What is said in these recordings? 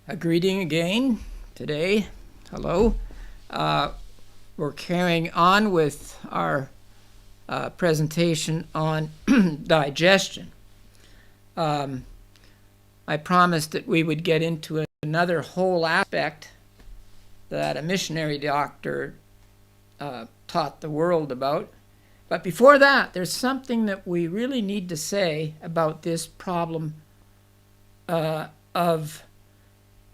A greeting again today. Hello. We're carrying on with our presentation on digestion. I promised that we would get into another whole aspect that a missionary doctor taught the world about. But before that, there's something that we really need to say about this problem of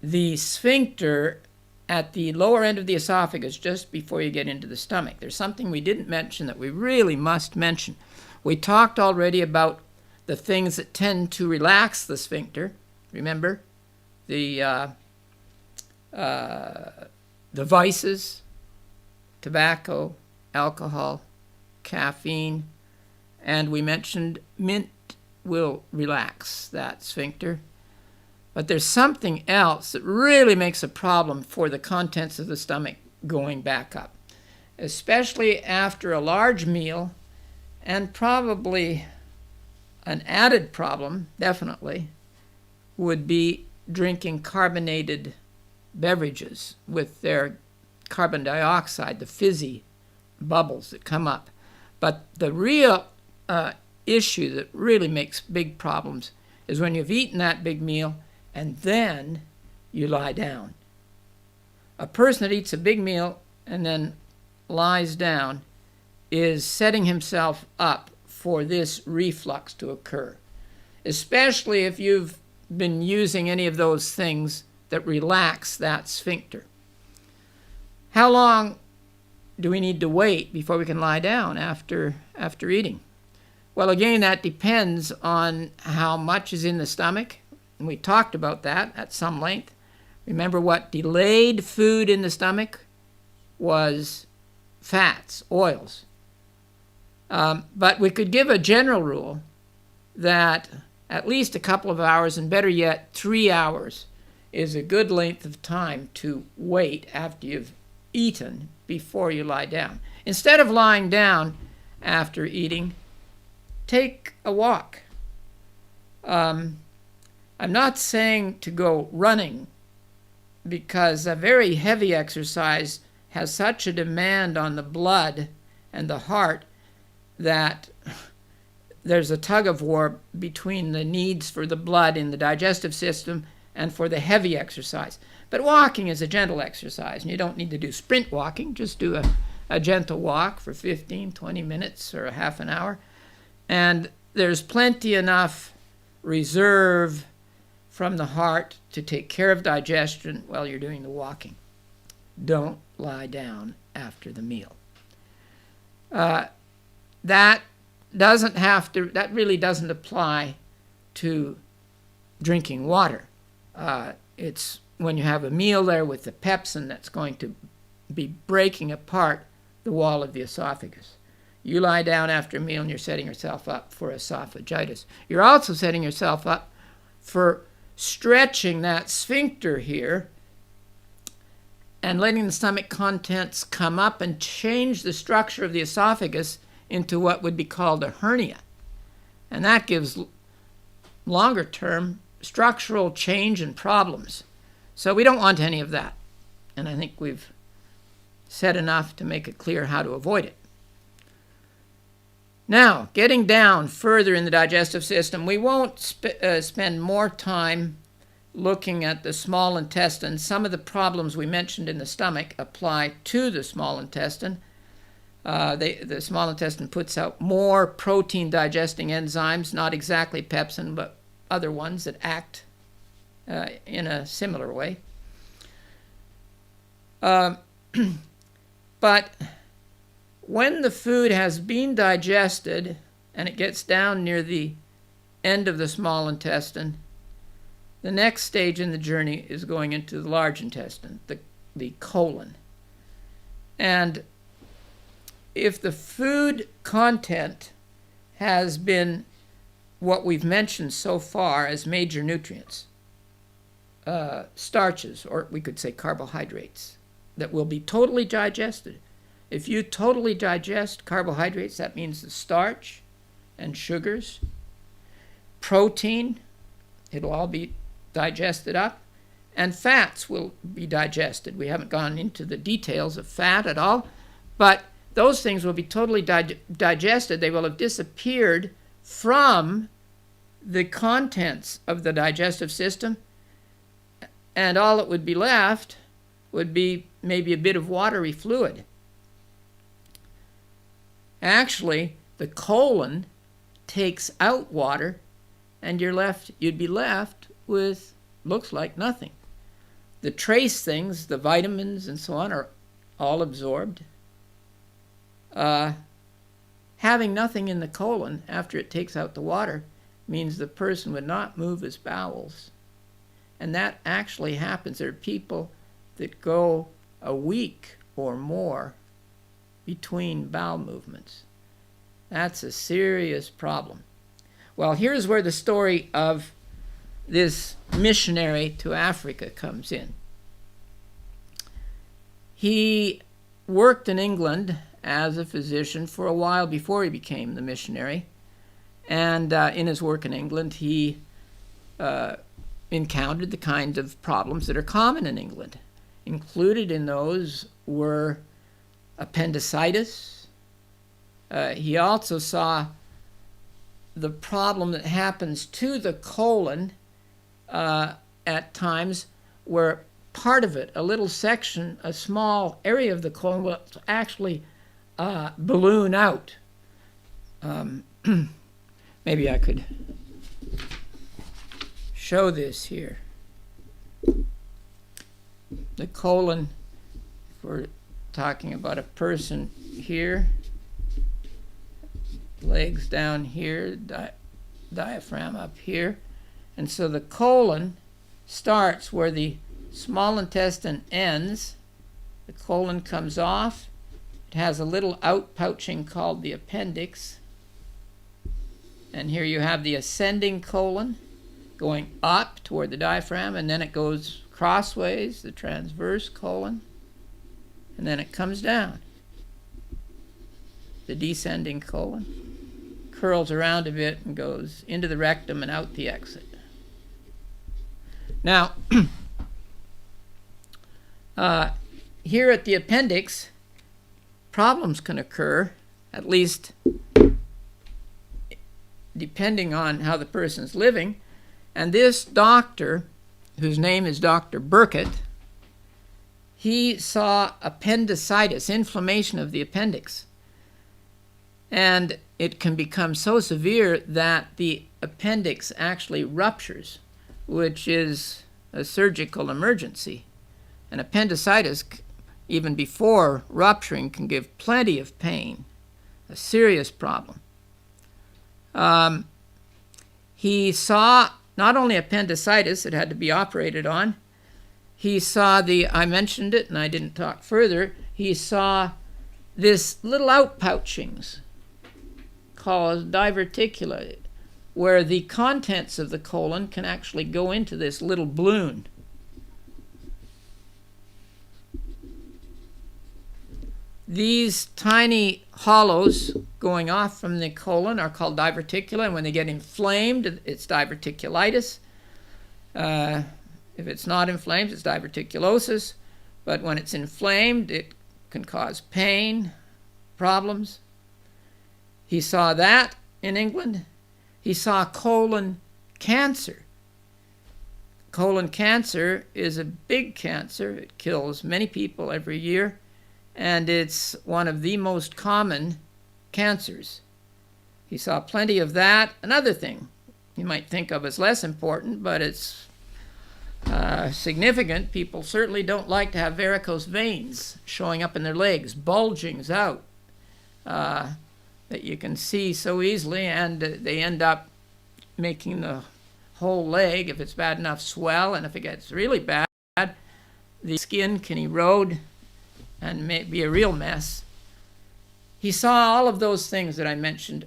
the sphincter at the lower end of the esophagus just before you get into the stomach. There's something we didn't mention that we really must mention. We talked already about the things that tend to relax the sphincter. Remember? The vices, tobacco, alcohol, caffeine, and we mentioned mint will relax that sphincter. But there's something else that really makes a problem for the contents of the stomach going back up, especially after a large meal, and probably an added problem, definitely, would be drinking carbonated beverages with their carbon dioxide, the fizzy bubbles that come up. But the real issue that really makes big problems is when you've eaten that big meal and then you lie down. A person that eats a big meal and then lies down is setting himself up for this reflux to occur, especially if you've been using any of those things that relax that sphincter. How long do we need to wait before we can lie down after eating? Well, again, that depends on how much is in the stomach. And we talked about that at some length. Remember what delayed food in the stomach was fats, oils. But we could give a general rule that at least a couple of hours, and better yet, 3 hours, is a good length of time to wait after you've eaten before you lie down. Instead of lying down after eating, take a walk. I'm not saying to go running, because a very heavy exercise has such a demand on the blood and the heart that there's a tug of war between the needs for the blood in the digestive system and for the heavy exercise. But walking is a gentle exercise, and you don't need to do sprint walking. Just do a gentle walk for 15, 20 minutes or a half an hour. And there's plenty enough reserve from the heart to take care of digestion while you're doing the walking. Don't lie down after the meal. That really doesn't apply to drinking water. It's when you have a meal there with the pepsin that's going to be breaking apart the wall of the esophagus. You lie down after a meal and you're setting yourself up for esophagitis. You're also setting yourself up for stretching that sphincter here and letting the stomach contents come up and change the structure of the esophagus into what would be called a hernia. And that gives longer term structural change and problems. So we don't want any of that. And I think we've said enough to make it clear how to avoid it. Now, getting down further in the digestive system, we won't spend more time looking at the small intestine. Some of the problems we mentioned in the stomach apply to the small intestine. The small intestine puts out more protein-digesting enzymes, not exactly pepsin, but other ones that act in a similar way. But when the food has been digested and it gets down near the end of the small intestine, the next stage in the journey is going into the large intestine, the colon. And if the food content has been what we've mentioned so far as major nutrients, starches, or we could say carbohydrates, that will be totally digested. If you totally digest carbohydrates, that means the starch and sugars, protein, it'll all be digested up, and fats will be digested. We haven't gone into the details of fat at all, but those things will be totally digested. They will have disappeared from the contents of the digestive system, and all that would be left would be maybe a bit of watery fluid. Actually, the colon takes out water, and you'd be left with, looks like, nothing. The trace things, the vitamins and so on, are all absorbed. Having nothing in the colon after it takes out the water means the person would not move his bowels. And that actually happens. There are people that go a week or more between bowel movements. That's a serious problem. Well, here's where the story of this missionary to Africa comes in. He worked in England as a physician for a while before he became the missionary. And in his work in England, he encountered the kinds of problems that are common in England. Included in those were appendicitis. He also saw the problem that happens to the colon at times, where part of it, a little section, a small area of the colon, will actually balloon out. Maybe I could show this here. The colon, if we're talking about a person here, legs down here, diaphragm up here. And so the colon starts where the small intestine ends. The colon comes off. It has a little outpouching called the appendix. And here you have the ascending colon going up toward the diaphragm, and then it goes crossways, the transverse colon, and then it comes down. The descending colon curls around a bit and goes into the rectum and out the exit. Now, here at the appendix, problems can occur, at least depending on how the person's living. And this doctor, whose name is Dr. Burkitt, he saw appendicitis, inflammation of the appendix. And it can become so severe that the appendix actually ruptures, which is a surgical emergency. And appendicitis, even before rupturing, can give plenty of pain, a serious problem. He saw not only appendicitis, it had to be operated on. He saw I mentioned it and I didn't talk further, he saw this little outpouchings called diverticula, where the contents of the colon can actually go into this little balloon. These tiny hollows going off from the colon are called diverticula, and when they get inflamed, it's diverticulitis. If it's not inflamed, it's diverticulosis. But when it's inflamed, it can cause pain, problems. He saw that in England. He saw colon cancer. Colon cancer is a big cancer. It kills many people every year, and it's one of the most common cancers. He saw plenty of that. Another thing you might think of as less important, but it's significant. People certainly don't like to have varicose veins showing up in their legs, bulgings out that you can see so easily, and they end up making the whole leg, if it's bad enough, swell, and if it gets really bad, the skin can erode and may be a real mess. He saw all of those things that I mentioned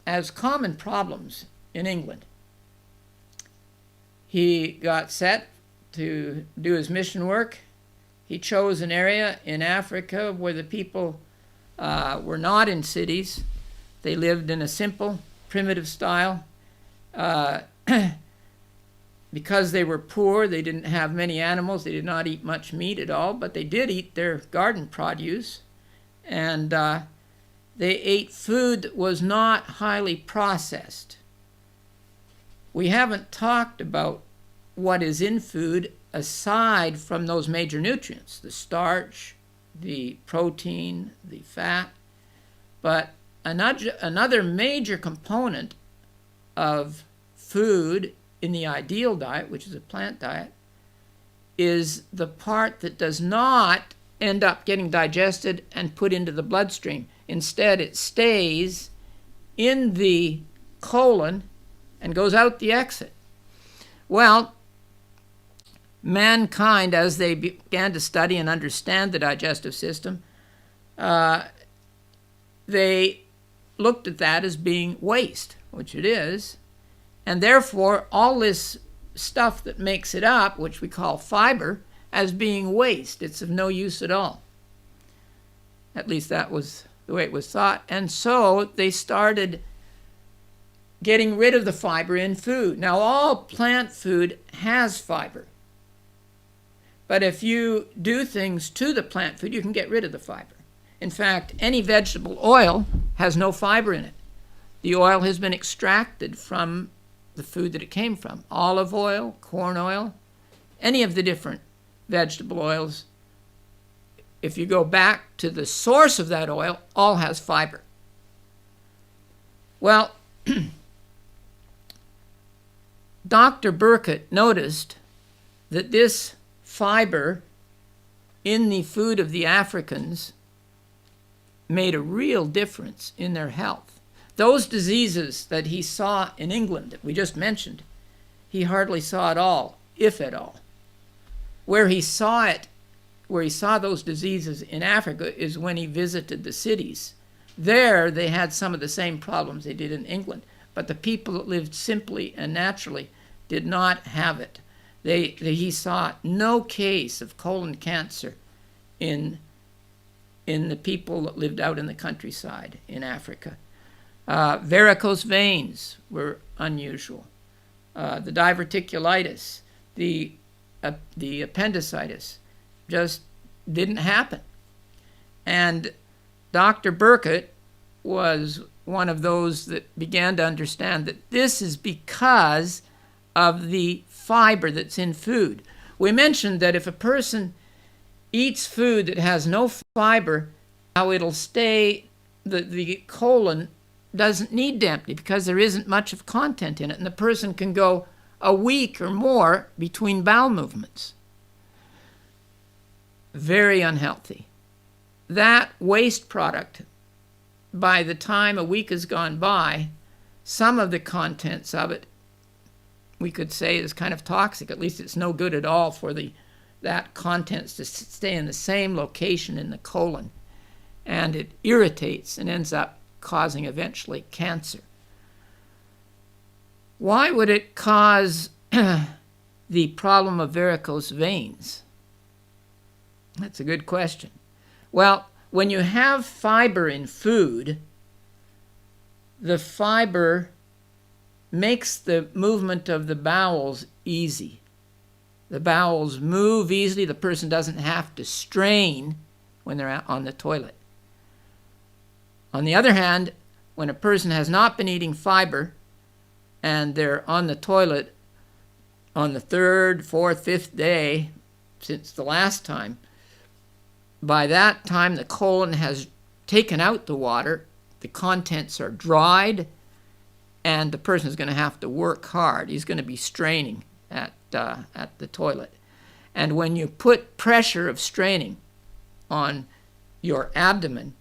as common problems in England. He got set to do his mission work. He chose an area in Africa where the people were not in cities. They lived in a simple, primitive style. because they were poor, they didn't have many animals, they did not eat much meat at all, but they did eat their garden produce, and they ate food that was not highly processed. We haven't talked about what is in food aside from those major nutrients, the starch, the protein, the fat, but another major component of food in the ideal diet, which is a plant diet, is the part that does not end up getting digested and put into the bloodstream. Instead, it stays in the colon and goes out the exit. Well, mankind, as they began to study and understand the digestive system, they looked at that as being waste, which it is, and therefore all this stuff that makes it up, which we call fiber, as being waste. It's of no use at all. At least that was the way it was thought. And so they started getting rid of the fiber in food. Now, all plant food has fiber. But if you do things to the plant food, you can get rid of the fiber. In fact, any vegetable oil has no fiber in it. The oil has been extracted from the food that it came from. Olive oil, corn oil, any of the different vegetable oils, if you go back to the source of that oil, all has fiber. Well, Dr. Burkitt noticed that this fiber in the food of the Africans made a real difference in their health. Those diseases that he saw in England that we just mentioned, he hardly saw at all, if at all. Where he saw those diseases in Africa is when he visited the cities. There they had some of the same problems they did in England, but the people that lived simply and naturally did not have it. He saw no case of colon cancer in the people that lived out in the countryside in Africa. Varicose veins were unusual. The diverticulitis, the appendicitis just didn't happen. And Dr. Burkitt was one of those that began to understand that this is because of the fiber that's in food. We mentioned that if a person eats food that has no fiber, how it'll stay, the colon doesn't need to empty because there isn't much of content in it, and the person can go a week or more between bowel movements. Very unhealthy. That waste product, by the time a week has gone by, some of the contents of it, we could say, is kind of toxic. At least it's no good at all for that contents to stay in the same location in the colon. And it irritates and ends up causing eventually cancer. Why would it cause the problem of varicose veins? That's a good question. Well, when you have fiber in food, the fiber makes the movement of the bowels easy. The bowels move easily. The person doesn't have to strain when they're on the toilet. On the other hand, when a person has not been eating fiber and they're on the toilet on the third, fourth, fifth day since the last time, by that time the colon has taken out the water, the contents are dried, and the person is going to have to work hard. He's going to be straining at the toilet. And when you put pressure of straining on your abdomen,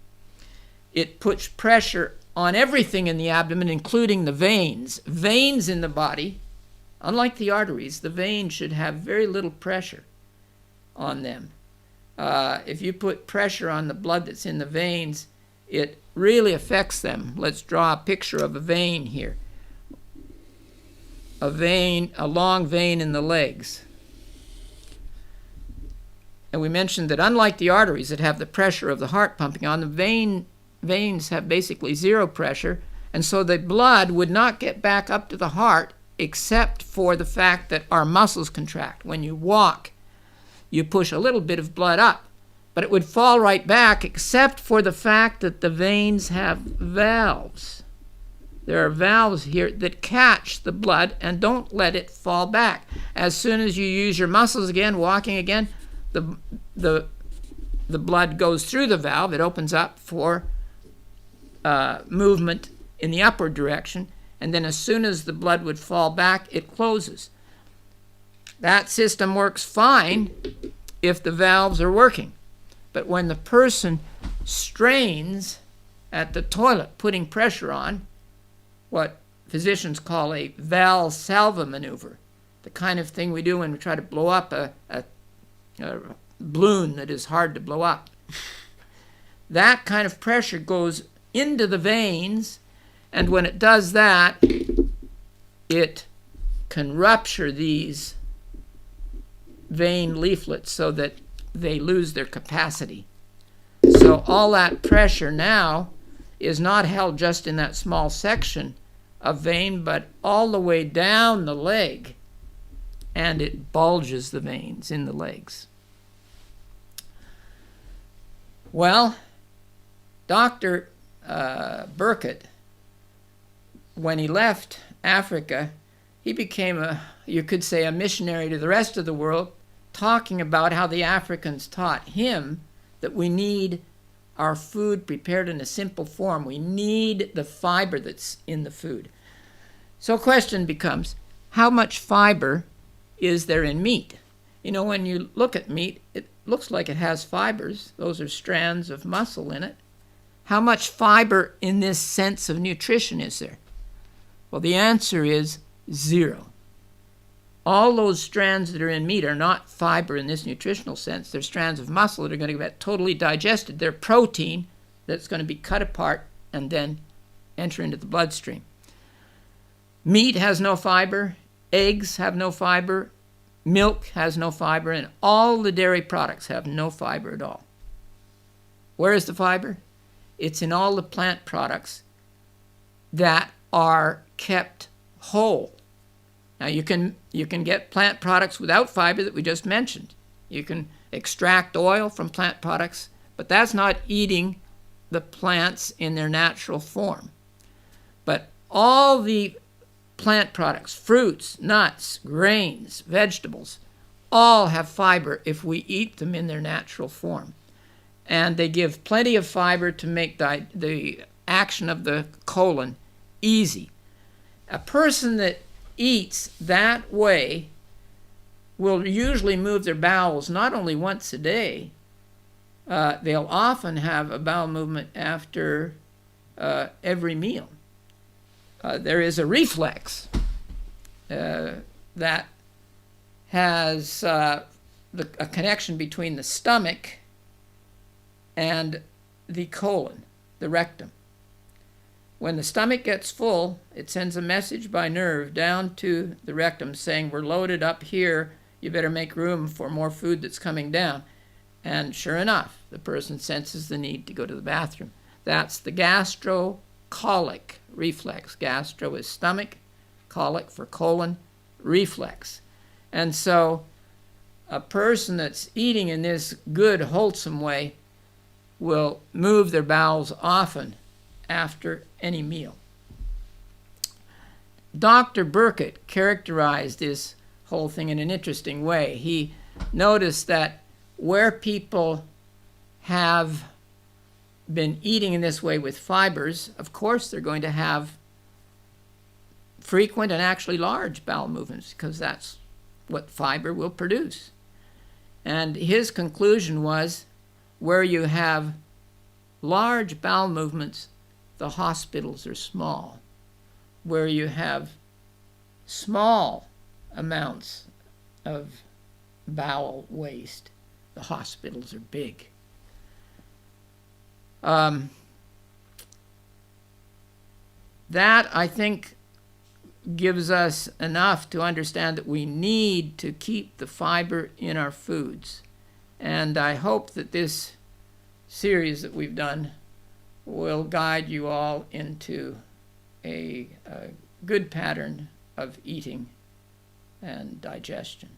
it puts pressure on everything in the abdomen, including the veins. Veins in the body, unlike the arteries, the veins should have very little pressure on them. If you put pressure on the blood that's in the veins, it really affects them. Let's draw a picture of a vein here. A long vein in the legs. And we mentioned that unlike the arteries that have the pressure of the heart pumping on, the veins have basically zero pressure, and so the blood would not get back up to the heart except for the fact that our muscles contract. When you walk, you push a little bit of blood up, but it would fall right back except for the fact that the veins have valves. There are valves here that catch the blood and don't let it fall back. As soon as you use your muscles again, walking again, the blood goes through the valve. It opens up for movement in the upward direction, and then as soon as the blood would fall back, it closes. That system works fine if the valves are working. But when the person strains at the toilet, putting pressure on, what physicians call a Valsalva maneuver, the kind of thing we do when we try to blow up a balloon that is hard to blow up. That kind of pressure goes into the veins, and when it does that, it can rupture these vein leaflets so that they lose their capacity. So all that pressure now is not held just in that small section of vein, but all the way down the leg, and it bulges the veins in the legs. Well, Dr. Burkitt, when he left Africa, he became you could say, a missionary to the rest of the world, talking about how the Africans taught him that we need our food prepared in a simple form. We need the fiber that's in the food. So a question becomes, how much fiber is there in meat? You know, when you look at meat, it looks like it has fibers. Those are strands of muscle in it. How much fiber in this sense of nutrition is there? Well, the answer is 0. All those strands that are in meat are not fiber in this nutritional sense. They're strands of muscle that are going to get totally digested. They're protein that's going to be cut apart and then enter into the bloodstream. Meat has no fiber. Eggs have no fiber. Milk has no fiber. And all the dairy products have no fiber at all. Where is the fiber? It's in all the plant products that are kept whole. Now you can get plant products without fiber that we just mentioned. You can extract oil from plant products, but that's not eating the plants in their natural form. But all the plant products, fruits, nuts, grains, vegetables, all have fiber if we eat them in their natural form. And they give plenty of fiber to make the action of the colon easy. A person that eats that way will usually move their bowels not only once a day, they'll often have a bowel movement after every meal. There is a reflex that has a connection between the stomach and the colon, the rectum. When the stomach gets full, it sends a message by nerve down to the rectum saying, we're loaded up here, you better make room for more food that's coming down. And sure enough, the person senses the need to go to the bathroom. That's the gastrocolic reflex. Gastro is stomach, colic for colon, reflex. And so a person that's eating in this good, wholesome way will move their bowels often after any meal. Dr. Burkitt characterized this whole thing in an interesting way. He noticed that where people have been eating in this way with fibers, of course they're going to have frequent and actually large bowel movements because that's what fiber will produce. And his conclusion was where you have large bowel movements, the hospitals are small. Where you have small amounts of bowel waste, the hospitals are big. That, I think, gives us enough to understand that we need to keep the fiber in our foods. And I hope that this series that we've done will guide you all into a good pattern of eating and digestion.